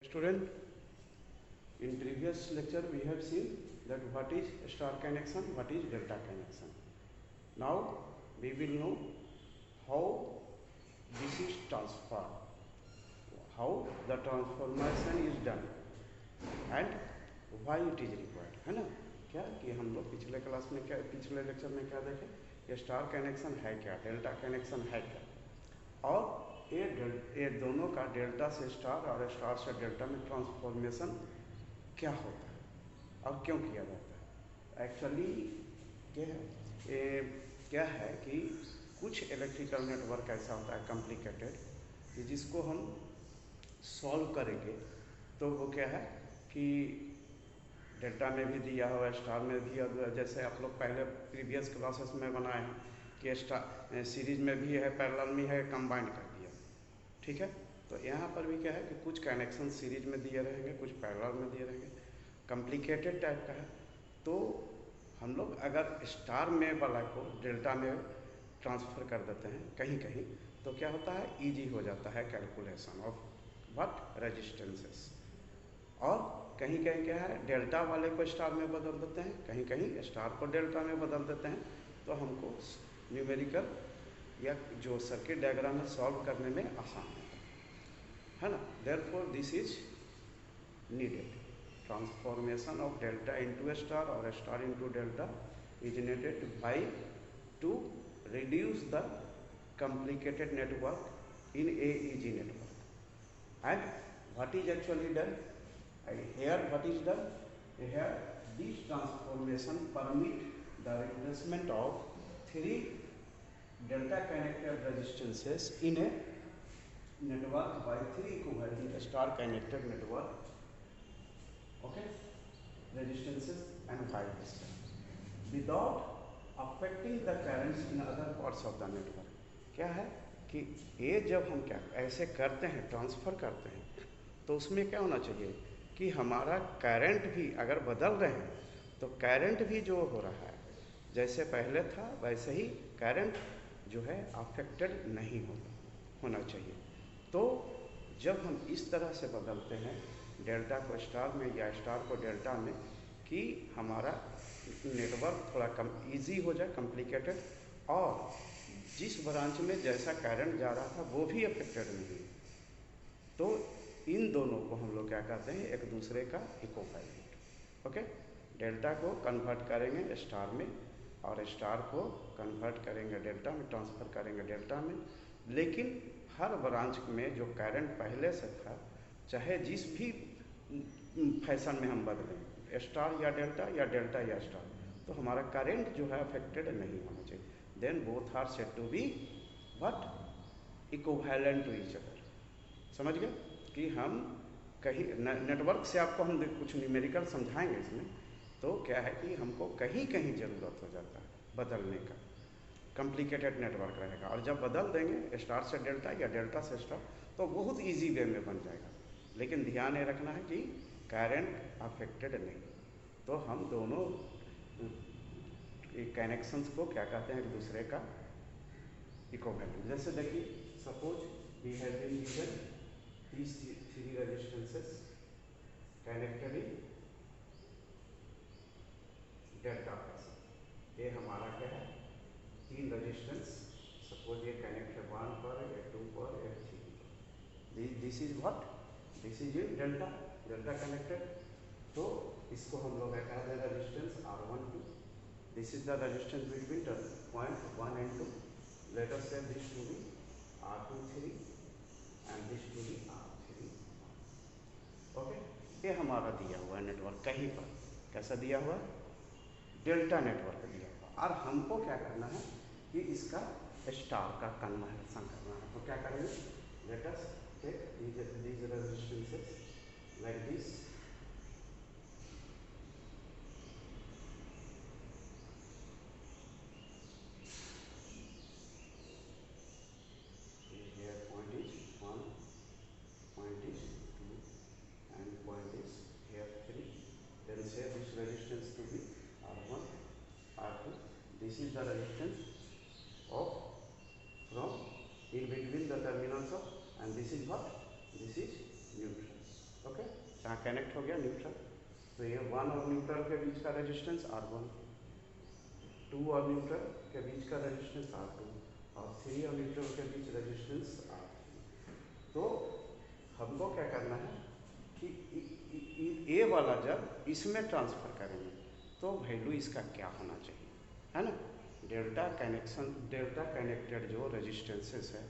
Student, in previous lecture we have seen that what is star connection, what is delta connection. Now we will know how this is transferred, how the transformation is done and why it is required, है ना। क्या कि हम लोग पिछले class में क्या, पिछले लेक्चर में क्या देखे, ये स्टार कनेक्शन है क्या, डेल्टा कनेक्शन है क्या, और ये दोनों का डेल्टा से स्टार और स्टार से डेल्टा में ट्रांसफॉर्मेशन क्या होता है और क्यों किया जाता है। एक्चुअली क्या है कि कुछ इलेक्ट्रिकल नेटवर्क ऐसा होता है कॉम्प्लिकेटेड कि जिसको हम सॉल्व करेंगे तो वो क्या है कि डेल्टा में भी दिया हुआ है, स्टार में भी, जैसे आप लोग पहले प्रीवियस क्लासेस में बनाए हैं कि स्टार सीरीज में भी है, पैरेलल में है, कंबाइंड कर दिया, ठीक है। तो यहाँ पर भी क्या है कि कुछ कनेक्शन सीरीज में दिए रहेंगे, कुछ पैरेलल में दिए रहेंगे, कॉम्प्लिकेटेड टाइप का है। तो हम लोग अगर स्टार में वाला को डेल्टा में ट्रांसफ़र कर देते हैं कहीं कहीं, तो क्या होता है, ईजी हो जाता है कैलकुलेशन ऑफ व्हाट रेजिस्टेंसेस। और कहीं कहीं क्या है, डेल्टा वाले को स्टार में बदल देते हैं, कहीं कहीं स्टार को डेल्टा में बदल देते हैं, तो हमको न्यूमेरिकल या जो सर्किट डायग्राम में सॉल्व करने में आसान होता है ना। Therefore this is needed, transformation of delta into star और star into delta is needed by to reduce the complicated network in a easy network. And what is actually done? Here what is done? Here this transformation permit the replacement of three delta connected resistances in a network by three equivalent star connected network, okay, resistances and y resistance without affecting the currents in other parts of the network. क्या है कि ये जब हम क्या ऐसे करते हैं, ट्रांसफ़र करते हैं, तो उसमें क्या होना चाहिए कि हमारा करंट भी अगर बदल रहे हैं तो करंट भी जो हो रहा है जैसे पहले था वैसे ही करंट जो है अफेक्टेड नहीं होना चाहिए। तो जब हम इस तरह से बदलते हैं डेल्टा को स्टार में या स्टार को डेल्टा में कि हमारा नेटवर्क थोड़ा कम इजी हो जाए, कॉम्प्लिकेटेड, और जिस ब्रांच में जैसा करंट जा रहा था वो भी अफेक्टेड नहीं, तो इन दोनों को हम लोग क्या कहते हैं, एक दूसरे का इक्विवेलेंट। ओके, डेल्टा को कन्वर्ट करेंगे स्टार में और स्टार को कन्वर्ट करेंगे डेल्टा में, ट्रांसफ़र करेंगे डेल्टा में, लेकिन हर ब्रांच में जो करंट पहले से था, चाहे जिस भी फैशन में हम बदलें, स्टार या डेल्टा या स्टार, तो हमारा करंट जो है अफेक्टेड नहीं होना चाहिए। Then both are said to be what, equivalent to each other. समझ गए कि हम कहीं नेटवर्क से आपको हम कुछ न्यूमेरिकल समझाएंगे इसमें, तो क्या है कि हमको कहीं कहीं ज़रूरत हो जाता है बदलने का, कॉम्प्लिकेटेड नेटवर्क रहेगा, और जब बदल देंगे स्टार से डेल्टा या डेल्टा से स्टार तो बहुत ईजी वे में बन जाएगा। लेकिन ध्यान ये रखना है कि करंट अफेक्टेड नहीं। तो हम दोनों कनेक्शंस को क्या कहते हैं, एक दूसरे का इक्विवेलेंट। जैसे देखिए, suppose we have been given these three resistances connected in delta fashion. ये हमारा क्या है, तीन रेजिस्टेंस, सपोज ये कनेक्ट है 1 पर, या 2 पर, या 3 पर। This is what, this is in delta connected. तो इसको हम लोग कह दें resistance R12। This is the resistance between point 1 and 2। Let us say this to be R23 and this to be R3। Okay, ये हमारा दिया हुआ है नेटवर्क, कहीं पर कैसा दिया हुआ, डेल्टा नेटवर्क दिया हुआ, और हमको क्या करना है कि इसका स्टार का कन्वर्सन करना है। तो क्या करेंगे, let us take these resistances like this। Here point is 1, point is 2, and point is here 3. Then say this resistance to be R1, R2. This is the resistance of from in between the terminals of, and this is what, this is neutral. Okay, यहाँ connect हो गया neutral, तो ये 1 और neutral के बीच का resistance R1, 2 और neutral के बीच का रेजिस्टेंस R2 और 3 और न्यूट्रल के बीच रेजिस्टेंस R3। तो हमको क्या करना है कि ये वाला जब इसमें ट्रांसफ़र करेंगे तो वैल्यू इसका क्या होना चाहिए, है ना। डेल्टा कनेक्टेड जो रेजिस्टेंसेस है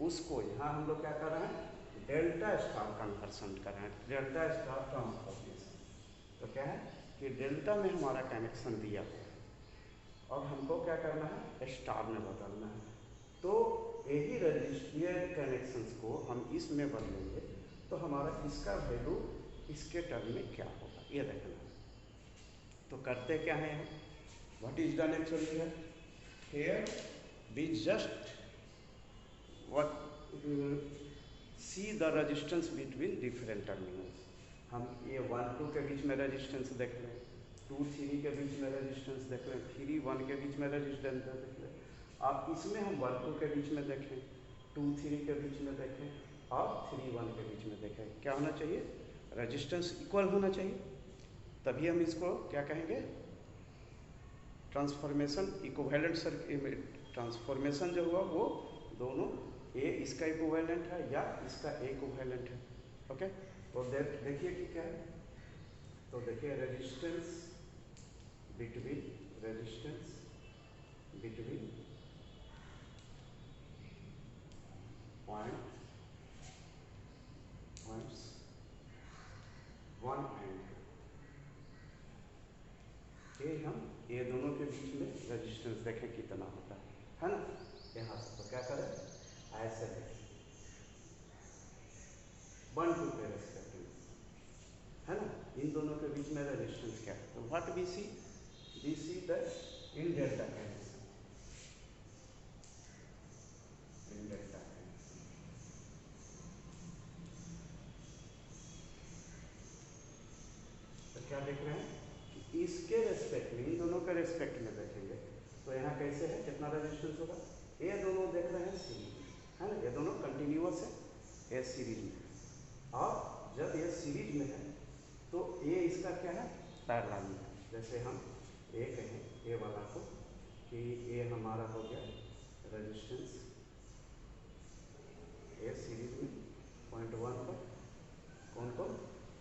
उसको यहाँ हम लोग क्या कर रहे हैं, डेल्टा स्टार कन्वर्सन कर रहे हैं, डेल्टा स्टार ट्रांसफॉर्मेशन। तो क्या है कि डेल्टा में हमारा कनेक्शन दिया हुआ है और हमको क्या करना है, स्टार में बदलना है। तो यही रजिस्ट्रियल कनेक्शंस को हम इसमें बदलेंगे तो हमारा इसका वैल्यू इसके टर्म में क्या होगा ये देखना है। तो करते क्या है, व्हाट इज डन एक्चुअली है here, we just what see the resistance between different terminals. हम ये 1 2 के बीच में रेजिस्टेंस देख लें, 2 3 के बीच में रेजिस्टेंस देख लें, 3 1 के बीच में रेजिस्टेंस देख लें। अब इसमें हम 1 2 के बीच में देखें, 2 3 के बीच में देखें और 3 1 के बीच में देखें। क्या होना चाहिए, रेजिस्टेंस इक्वल होना चाहिए, तभी हम इसको क्या कहेंगे, ट्रांसफॉर्मेशन इक्विवेलेंट सर्किट। ट्रांसफॉर्मेशन जो हुआ वो दोनों ए इसका इक्विवेलेंट है या इसका ए इक्विवेलेंट है। ओके, तो देखिए कि क्या है, तो देखिए रेजिस्टेंस बिटवीन पॉइंट्स 1 एंड 2, हम ये दोनों के बीच में रेजिस्टेंस देखें कितना होता है ना। यहाँ से तो क्या करें, ऐसे देखें 1 2 के रेस्पेक्टिव, है ना, इन दोनों के बीच में रेजिस्टेंस क्या है। तो what we see the in delta connection, तो क्या देख रहे हैं कि इसके रेस्पेक्ट में, इन दोनों के रेस्पेक्ट में देखेंगे तो यहाँ कैसे है, कितना रेजिस्टेंस होगा। ये दोनों देख रहे हैं सीरीज में, है ना, ये दोनों कंटिन्यूअस है, ये सीरीज में, और जब ये सीरीज में है तो ये इसका क्या है, पैरेलल में। जैसे हम ये कहें ये वाला को कि ये हमारा हो गया रेजिस्टेंस, ये सीरीज में 0.1 पर कौन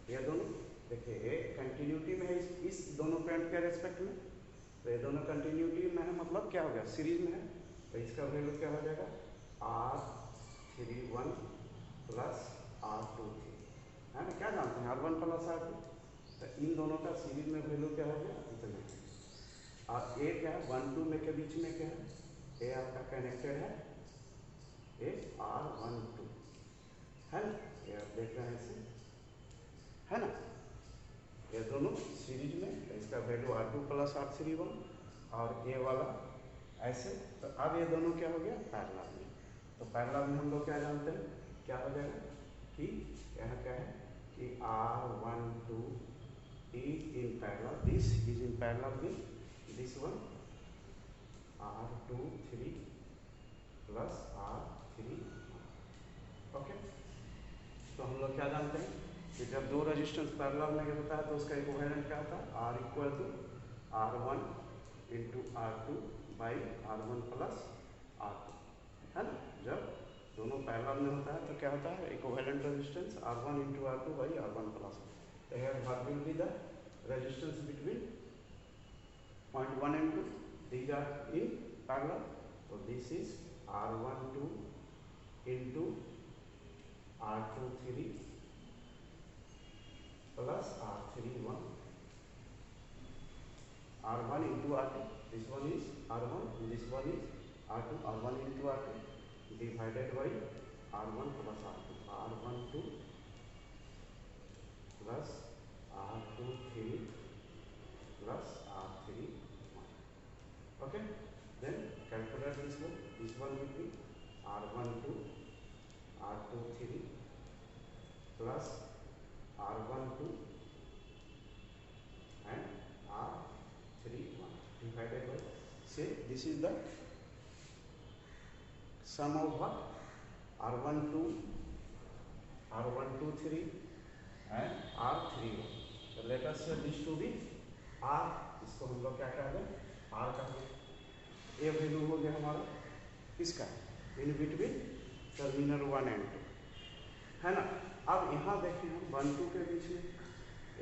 ये दोनों देखिए ये कंटिन्यूटी में है इस दोनों पॉइंट के रेस्पेक्ट में, तो ये दोनों कंटिन्यूटी में है, मतलब क्या हो गया, सीरीज में है। तो इसका वैल्यू क्या हो जाएगा, R31 प्लस R23, है ना, क्या जानते हैं R1 प्लस R2। तो इन दोनों का सीरीज में वैल्यू क्या हो गया, इतना। और ए क्या है, 1 2 में के बीच में क्या है, ए आपका कनेक्टेड है, ए R12, है ना, ये आप देख रहे हैं इसे, है ना, ये दोनों सीरीज में, इसका वैल्यू R2 प्लस R31 और ये वाला ऐसे। तो अब ये दोनों क्या हो गया, पैरेलल में। तो पैरेलल में हम लोग क्या जानते हैं, क्या हो जाएगा कि यहाँ क्या है कि R12 is in parallel, this is in parallel with this one, R23 plus R31। Okay, तो हम लोग क्या जानते हैं कि जब दो रेजिस्टेंस पैरेलल में होता है तो उसका इक्विवेलेंट क्या होता है, R equal to R1 into R2 by R1 plus R2, है ना। जब दोनों पैरेलल में होता है तो क्या होता है, equivalent resistance R1 into R2 by R1 plus. तो here what will be the resistance between point 1 and 2, these are in parallel, so this is R12 into R23 plus R31, R1 into R2, this one is R1 and this one is R2, R1 into R2 divided by R1 plus R2, R12 plus R23 plus R31. Okay, then calculate this one will be R12 R23 plus R12 and R31 divided by, say this is the sum of what, R12 R123 and R late us say this to B are, इसको हम लोग क्या कह दें, are कह दें। ए value हो गया हमारा किसका, इन बिटवीन टर्मिनल 1 एंड 2, है ना। अब यहाँ देखें हम 1 2 के बीच में,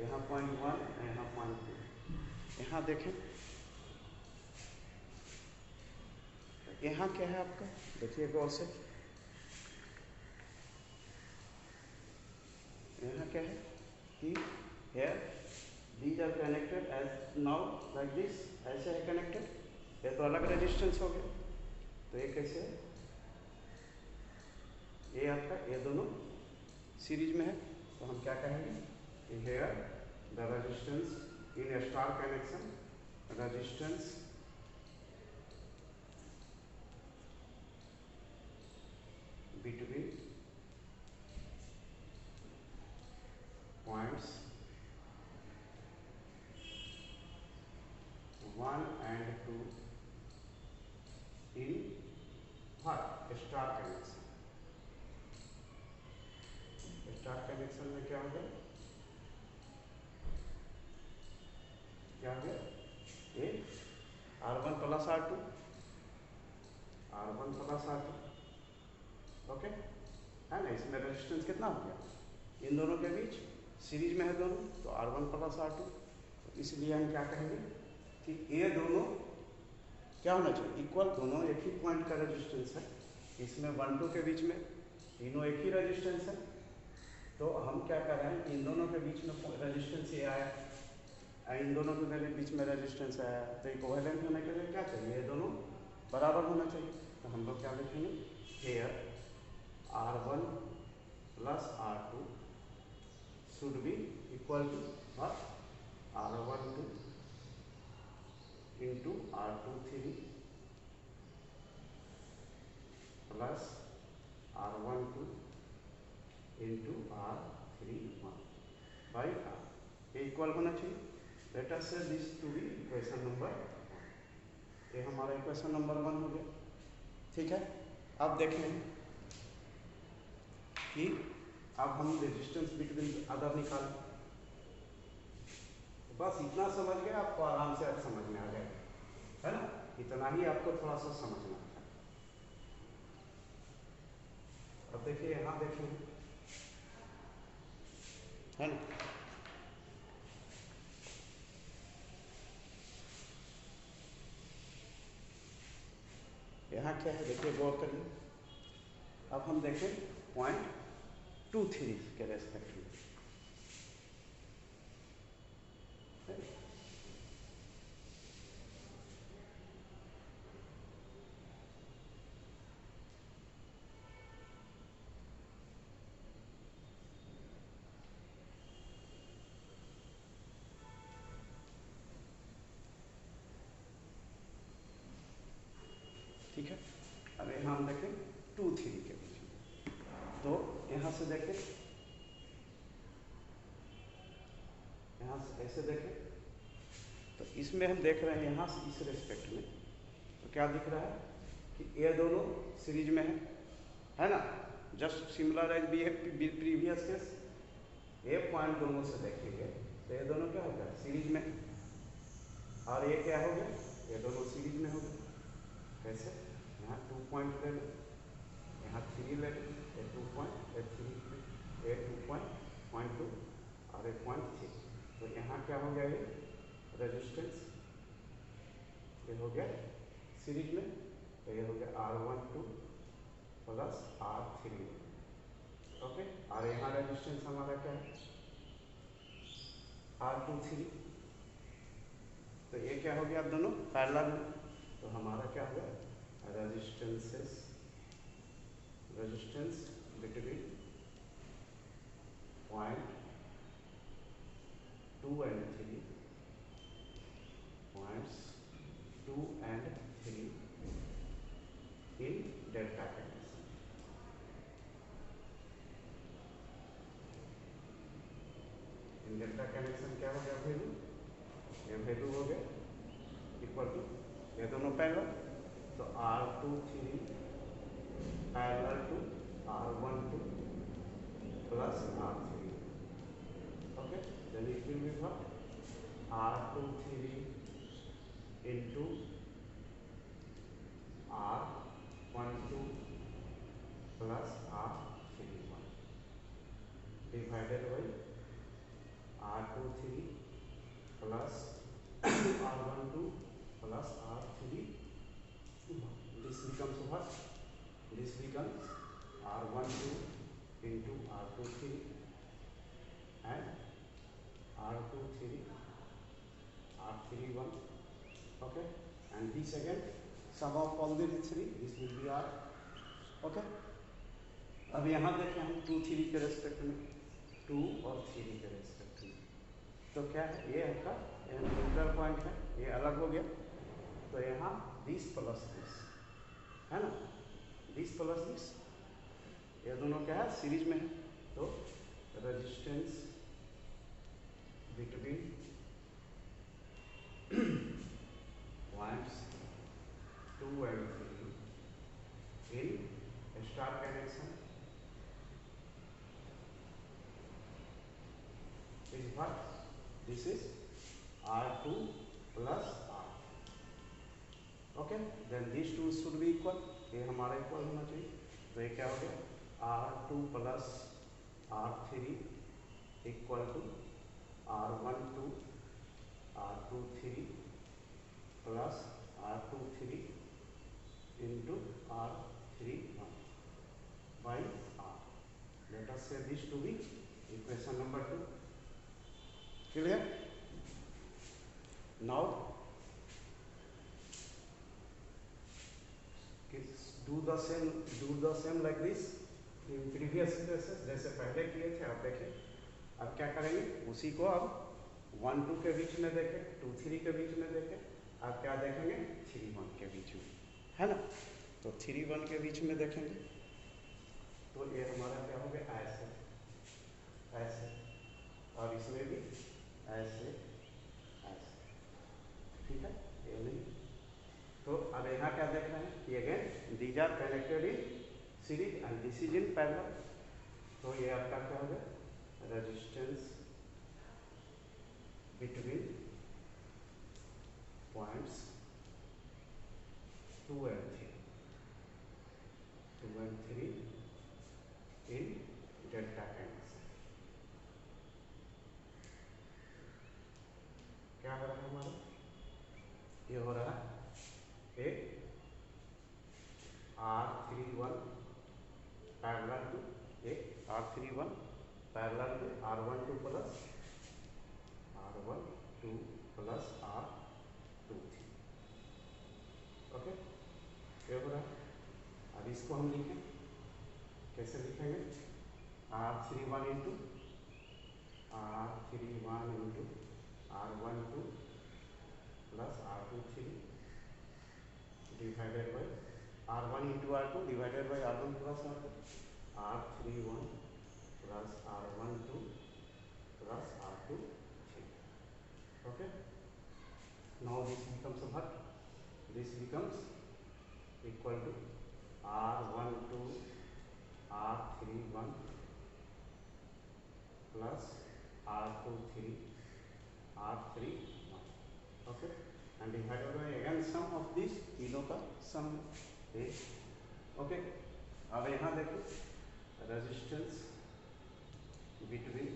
यहाँ पॉइंट 1, यहाँ पॉइंट 2, यहाँ देखें यहाँ क्या है आपका, देखिए गौर से, यहाँ क्या है कि here these are connected as now like this, ऐसे है कनेक्टेड, ये तो अलग रेजिस्टेंस हो गया, तो ये कैसे है, ये आपका ये दोनों सीरीज में है, तो हम क्या कहेंगे, here the resistance in a star connection, resistance between points 1 and 2 in what, star connection. Star connection में क्या हो गया, क्या हो गया, ये R1 plus R2, R1 plus R2, okay, है ना। इसमें रेजिस्टेंस कितना हो गया, इन दोनों के बीच सीरीज में है दोनों, तो R1 प्लस R2, तो इसलिए हम क्या कहेंगे कि ये दोनों क्या होना चाहिए, इक्वल, दोनों एक ही पॉइंट का रेजिस्टेंस है, इसमें 1 2 के बीच में तीनों एक ही रेजिस्टेंस है, तो हम क्या कर रहे हैं, इन दोनों के बीच में रेजिस्टेंस ये आया, इन दोनों के बीच में रेजिस्टेंस आया, तो इक्विवेलेंट होने के लिए क्या चाहिए, ये दोनों बराबर होना चाहिए, तो हम लोग क्या लिखेंगे, hair R1 plus R2 should be equal to what, R12 into R23 plus R12 into R31 by R, ये इक्वल होना चाहिए। Let us say this to be equation number 1, ये हमारा इक्वेशन नंबर 1 हो गया, ठीक है। अब देखें कि अब हम रेजिस्टेंस बिटवीन अदर निकालें, तो बस इतना समझ गए आपको, आराम से अब समझ में आ जाएगा, है ना, इतना ही आपको थोड़ा सा समझना है। अब देखिए यहाँ देखिए, है ना, यहाँ क्या है, देखिए गौर करिए, अब हम देखें पॉइंट 2 3 के रेस्पेक्ट में, ठीक है। अब यहाँ हम देखें 2 3 के बीच में, तो यहाँ से देखें, यहाँ से ऐसे देखें, तो इसमें हम देख रहे हैं यहाँ से इस रेस्पेक्ट में, तो क्या दिख रहा है कि ये दोनों सीरीज में है ना, just similar as be previous case, ये पॉइंट दोनों से देखेंगे तो ये दोनों क्या हो गया, सीरीज में, और ये क्या हो गया, ये दोनों सीरीज में हो गए, कैसे, यहाँ 2 पॉइंट ले लो, यहाँ 3 ले लो, ये 2 पॉइंट, ये 3, ये 2 पॉइंट 2 और एक पॉइंट 3, तो यहाँ क्या हो गया, ये रेजिस्टेंस, ये हो गया सीरीज में, तो ये हो गया R12 प्लस R3, ओके, और यहाँ रेजिस्टेंस हमारा क्या है, R23, तो ये क्या हो गया, अब दोनों पैरेलल में, तो हमारा क्या हो गया, resistance between point 2 and 3, points 2 and 3 in delta connection, in delta connection क्या हो गया वैल्यू, ये वैल्यू हो गया इक्वल टू, ये दोनों पैरेलल, तो R23 parallel to R12 plus R3, okay, then it will be what? R23 into R12 plus R31 divided by R23 plus R12 plus R31. This becomes what? This becomes R12 into R23 and R23 R31. Okay, and this again sum of all the three, this will be R. Okay, अब यहाँ देखें हम 2 3 के respect में, 2 और 3 के respect में, तो क्या है ये आपका न्यूट्रल पॉइंट है, ये अलग हो गया, तो यहाँ दिस प्लस दिस है ना, दिस प्लस दिस, ये दोनों क्या है सीरीज में है, तो resistance between points 2 and 3 in star connection is what? This is R2 plus R. Okay, then these two should be equal, ये हमारा इक्वल होना चाहिए, तो ये क्या हो गया R2 plus R3 equal to R12 R23 plus R23 into R31 by R. Let us say this to be equation number 2. Clear? Now do the same like this in previous cases, जैसे पहले किए थे, आप देखें अब क्या करेंगे, उसी को अब 1 2 के बीच में देखें, 2 3 के बीच में देखें, आप क्या देखेंगे 3 1 के बीच में, है ना, तो 3 1 के बीच में देखेंगे, तो ये हमारा क्या हो गया ऐसे ऐसे, और इसमें भी ऐसे ऐसे, ठीक है, ये नहीं, तो अब यहाँ क्या देख रहे हैं कि again these are connected in series and this is in parallel, तो ये आपका क्या हो गया resistance between points 2 and 3 in delta connection. क्या हो रहा है हमारा, ये हो रहा है एक R31 पैरेलल टू एक R31 parallel to R12 plus R12 plus R23. Okay, ये हो रहा है, अब इसको हम लिखें, कैसे लिखेंगे R31 into R12 plus R23 divided by R1 into R2 divided by R1 plus R2, R31 plus R12 plus R23. Okay, now this becomes what? This becomes equal to R12 R31 plus R23 R31. Okay, and divided by again sum of this तीनों का sum है. Okay, अब यहाँ देखो resistance between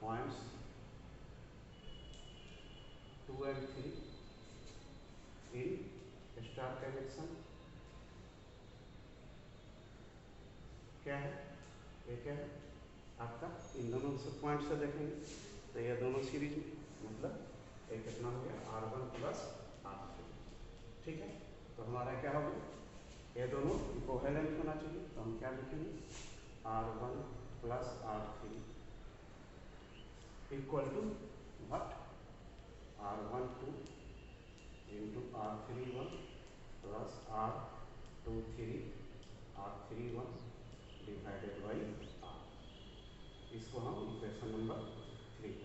points 2 and 3 in star connection क्या है, ये क्या है आपका, इन दोनों से पॉइंट से देखेंगे तो ये दोनों सीरीज में, मतलब ये कितना हो गया R1 प्लस R3. ठीक है, तो हमारा क्या हो गया, ये दोनों कोहेरेंट होना चाहिए, तो हम क्या लिखेंगे R1 plus R3 equal to what R12 into R31 plus R23 R31 divided by R. इसको हम इक्वेशन नंबर 3.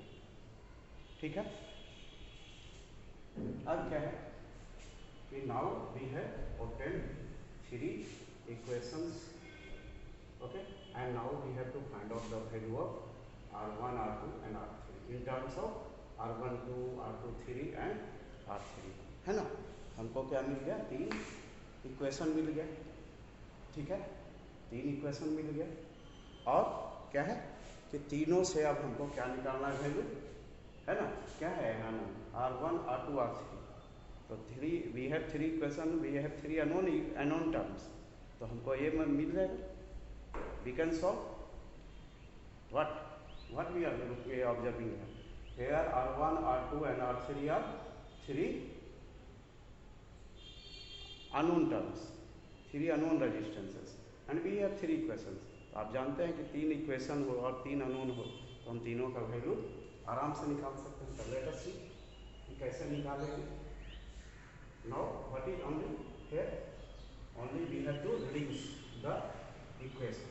ठीक है, अब क्या है कि now we have obtained 3 equations, okay, and now we have to find out the value of R1, R2 and R3 in terms of R12, R23 and R3, है ना। हमको क्या मिल गया, 3 इक्वेशन मिल गया, ठीक है, 3 इक्वेशन मिल गया। और क्या है कि तीनों से अब हमको क्या निकालना है वैल्यू, है ना। क्या है यहाँ R1, R2, R3, तो 3 we have 3 equation, we have 3 unknown terms, तो हमको ये मिल जाएगा। We can solve what we are observing here R1, R2 and R3 are 3 unknown terms, 3 unknown resistances and we have 3 equations। तो आप जानते हैं कि 3 इक्वेशन हो और 3 अननोन हो तो हम तीनों का वैल्यू आराम से निकाल सकते हैं। तो लेट अस सी कि कैसे निकालेंगे। Now what is only here, only we have to reduce the equation,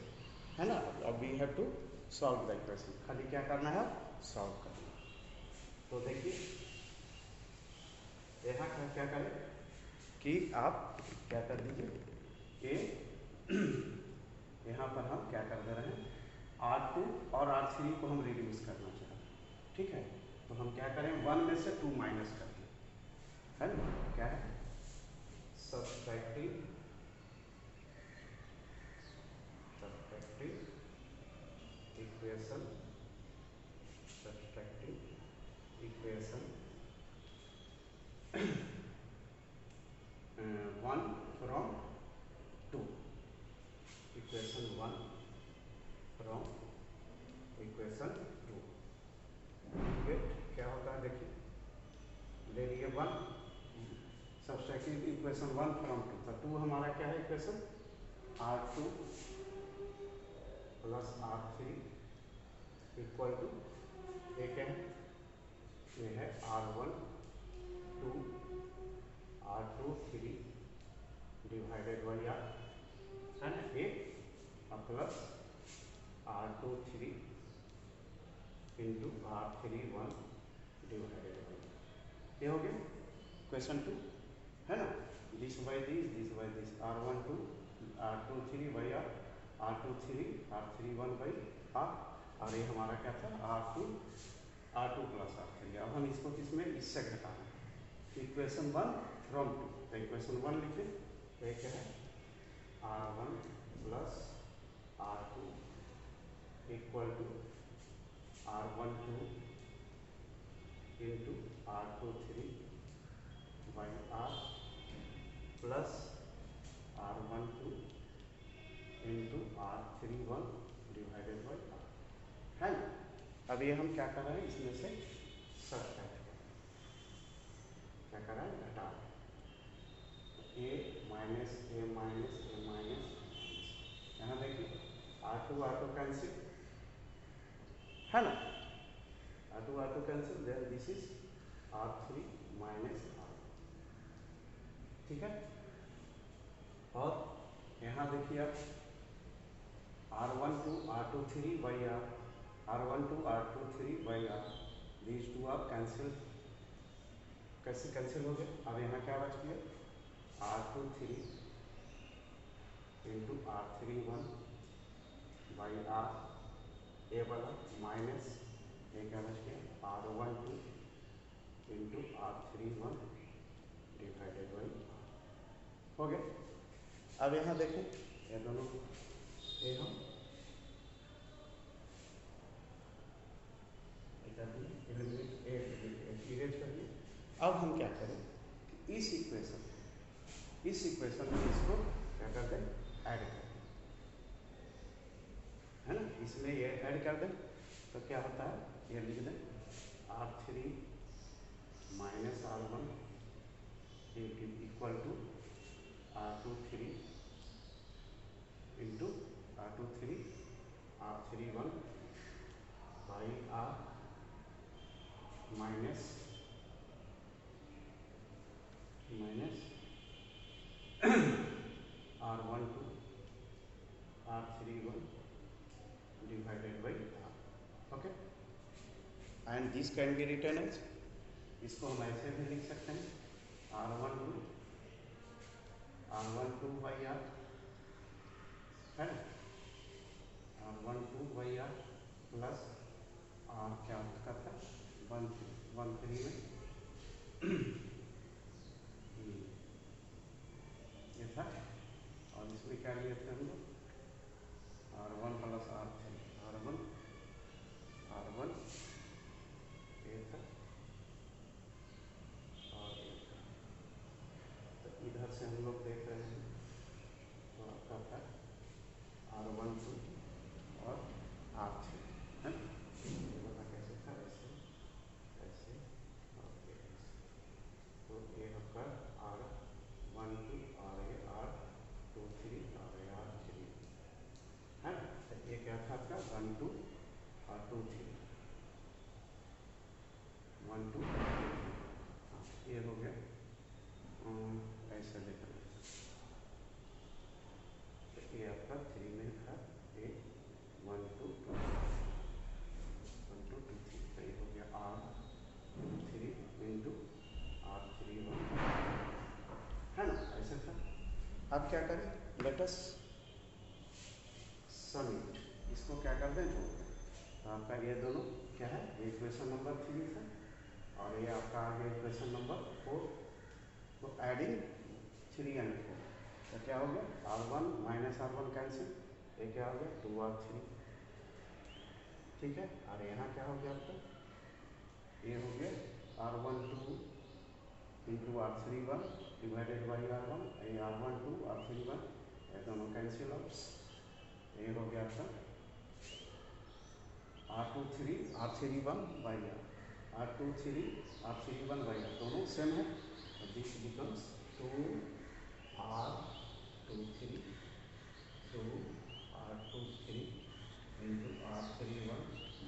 है ना। अब we have to solve the equation, खाली क्या करना है, सॉल्व करना। तो देखिए यहाँ क्या करें कि आप क्या कर दीजिए कि यहाँ पर हम क्या कर दे रहे हैं, R2 और R3 को हम रिड्यूस करना चाहते हैं, ठीक है। तो हम क्या करें, 1 में से 2 माइनस कर दें, है ना। क्या है, subtracting equation, subtracting equation 1 from 2, equation 1 from equation 2। क्या होता है देखिए, ले लिए 1, सब्ट्रैक्टिंग इक्वेशन 1 फ्रॉम 2, तो 2 हमारा क्या है equation, R2 plus R3 equal to एक है, ये है R1 2 R2 3 divided by R, है ना, एक plus R2 3 into R3 1 divided by, ये हो गया क्वेश्चन 2, है ना। This by this R1 2 R2 3 by R, R2 3 R3 1 by R, और ये हमारा क्या था R2 प्लस R3। अब हम इसको किसमें, इससे घटाना है, इक्वेशन 1 फ्रॉम 2, तो इक्वेशन 1 लिखे, तो क्या है R1 plus R2 equal to R1 2 into R2 3 by R plus R1 2 into R3 1 divided by R, है ना। अब ये हम क्या कर रहे हैं, इसमें से सब्ट्रैक्ट क्या कर रहे हैं, घटा A minus A minus A minus, यहाँ देखिए R2 कैंसिल, है ना, R2 cancel, then this is R3 minus R, ठीक है। और यहाँ देखिए आप R1 2 R2 3 by R, R1 2 R2 3 by R, these 2 आप कैंसिल, कैसे कैंसिल हो गए। अब यहाँ क्या बच गया, R2 3 into R3 1 by R, ए वाला माइनस ये क्या बच गया R1 2 into R3 1 divided by R, हो गया। अब यहाँ देखें ये दोनों, ये हम इरेज करिए। अब हम क्या करें, इस इक्वेशन में इसको क्या कर दें, ऐड कर दें, है ना, इसमें ये ऐड कर दें, तो क्या होता है, ये लिख दें R3 minus R1 equal to R2 3 into R2 3 R3 1 by R minus R1 2 R3 1 divided by R, okay, and this can be written as, इसको हम ऐसे भी लिख सकते हैं R1 2 by R, है ना, R12/R प्लस R क्या होता था 1 3 में ये था। और इसमें क्या लिए थे हम लोग R1 प्लस R3 R1 ये था और ये था। तो इधर से हम लोग देख रहे हैं तो आपका था R12 और R3 है ना। ये वाला कैसे था ऐसे ऐसे और ये ऐसे। तो ये आपका R12 और ये R23 और ये R3 है ना। तो ये क्या था आपका 1 2 और 2 3 1 2 हाँ ये हो गया ऐसे लिख रहे हैं। तो ये आपका 3 में था ये 1 2 2 1 2 2 3 तो ये हो गया R23 इंटू R31 है ना ऐसे था। अब क्या करें लेट अस सम इट इसको क्या कर दें जोड़ दें। तो आपका ये दोनों क्या है ये इक्वेशन नंबर 3 था और ये आपका आ गया इक्वेशन नंबर 4। तो एडिंग 3 एंड 4 तो क्या हो गया R1 माइनस R1 कैंसिल ये क्या हो गया 2R3 ठीक है। और यहाँ क्या हो गया आपका ये हो गया R12 into R31 divided by R1 ये R12 R31 ये दोनों कैंसिल आउट ये हो गया आपका R23 R31 by R23 R31 by दोनों सेम है। This becomes 2R23 into R31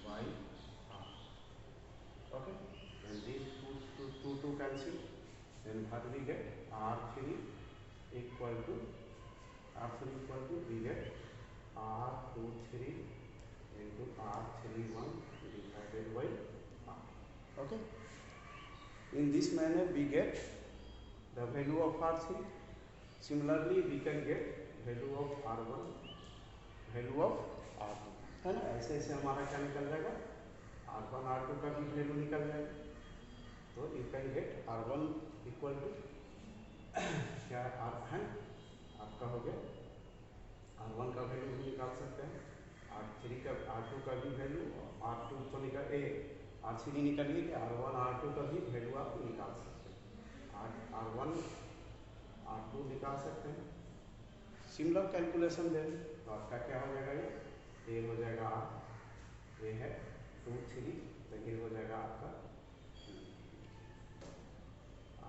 by R. Okay, and these two cancel. Then what we get R3 equal to we get R23 into R31 divided by R. Okay. In this manner we get the value of R3. Similarly we can get value of R1, value of R2 है ना। ऐसे ऐसे हमारा क्या निकल जाएगा R1 R2 का भी वैल्यू निकल जाएगा। तो you can get R1 equal to क्या है आपका हो गया R1 का वैल्यू भी निकाल सकते हैं R3 का R2 का भी वैल्यू R2 तो निकाल R3 निकालिए कि R1 R2 का भी वैल्यू आप निकाल सकते हैं R1 R2 निकाल सकते हैं। सिमिलर कैलकुलेशन दे तो आपका क्या हो जाएगा ये हो जाएगा ये है 2 3 तो ये हो जाएगा आपका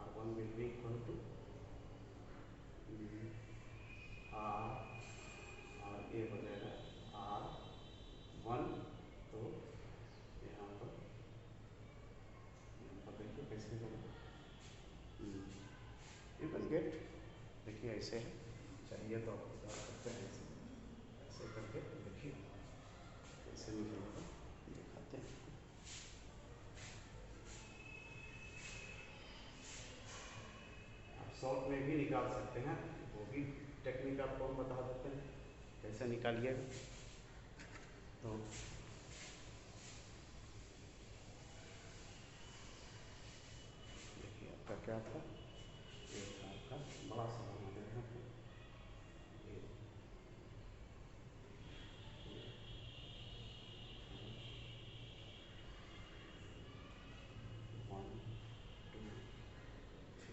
R1 will be equal to R और ये हो जाएगा R1 तो यहाँ पर देखिए कैसे होगा यू कैन गेट देखिए ऐसे है चाहिए तो आप बता सकते हैं ऐसे करके देखिए कैसे निकलेगा दिखाते हैं। आप शॉर्ट में भी निकाल सकते हैं वो भी टेक्निक आपको हम बता देते हैं कैसे निकालिएगा। तो देखिए आपका क्या था ये आपका बड़ा सा बना देना है ये 1 2 3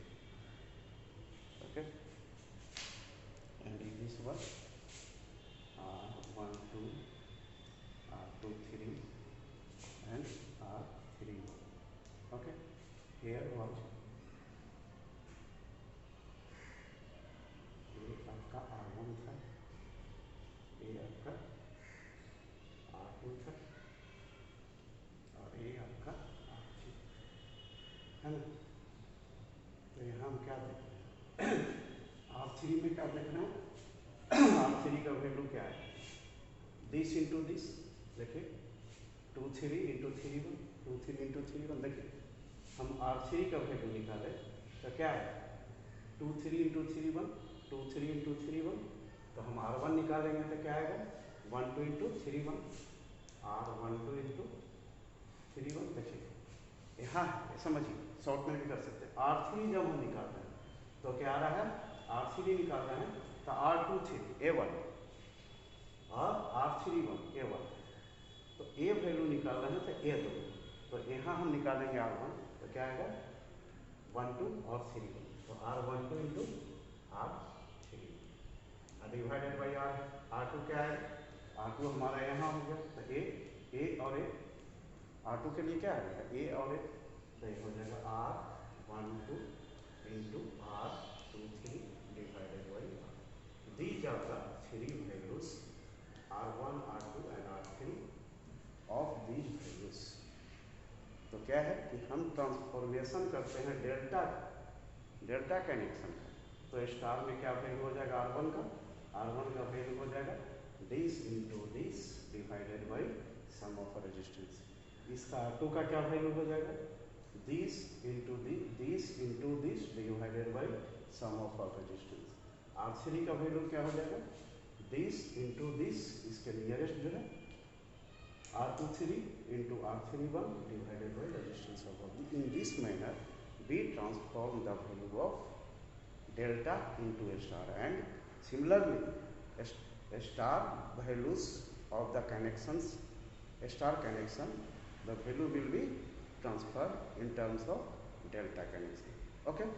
okay and in this one R1 2 R2 3 and R3 okay here watch ये आपका R1 था ये आपका R2 था और ये आपका R3 है ना। तो यहाँ हम क्या देख रहे हैं R3 में क्या देखना है R3 का वैल्यू क्या है दिस इंटू दिस देखिए 2 3 इंटू 3 1 2 3 इंटू 3 1 देखिए हम R3 का वैल्यू निकाले तो क्या है 2 3 इंटू 3 1 2 3 इंटू 3 1 तो हम R1 निकालेंगे तो क्या आएगा 1 2 इंटू 3 1 R 1 2 इंटू 3 1। देखिए यहाँ समझिए, शॉर्ट में भी कर सकते हैं। R3 जब हम निकालते हैं तो क्या आ रहा है, R3 निकाल रहे हैं तो R23 A1 और R31 A1, तो A वैल्यू निकाल रहे हैं तो A2, तो यहाँ हम निकालेंगे R1 तो क्या आएगा 1 2 और 3 1, तो R1 2 into R3 divided by R2 क्या है, R2 हमारा यहाँ हो गया तो A और A, R2 के लिए क्या आ जाएगा A और A, तो ये हो जाएगा R1 2 into R23 divided by R। These are the three values R1, R2 and R3 of these values। तो क्या है कि हम ट्रांसफॉर्मेशन करते हैं डेल्टा कनेक्शन का, तो स्टार में क्या वैल्यू हो जाएगा R1 का वैल्यू हो जाएगा this into this divided by sum of resistance. इसका R2 का क्या वैल्यू हो जाएगा this into this divided by sum of resistance. R3 का वैल्यू क्या हो जाएगा दिस इंटू दिस, इसके नियरेस्ट जो है R23 into R31 divided by resistance of R। In this manner we transform the value of delta into a star, and similarly a star values of the connections, a star connection, the value will be transferred in terms of delta connection. Okay.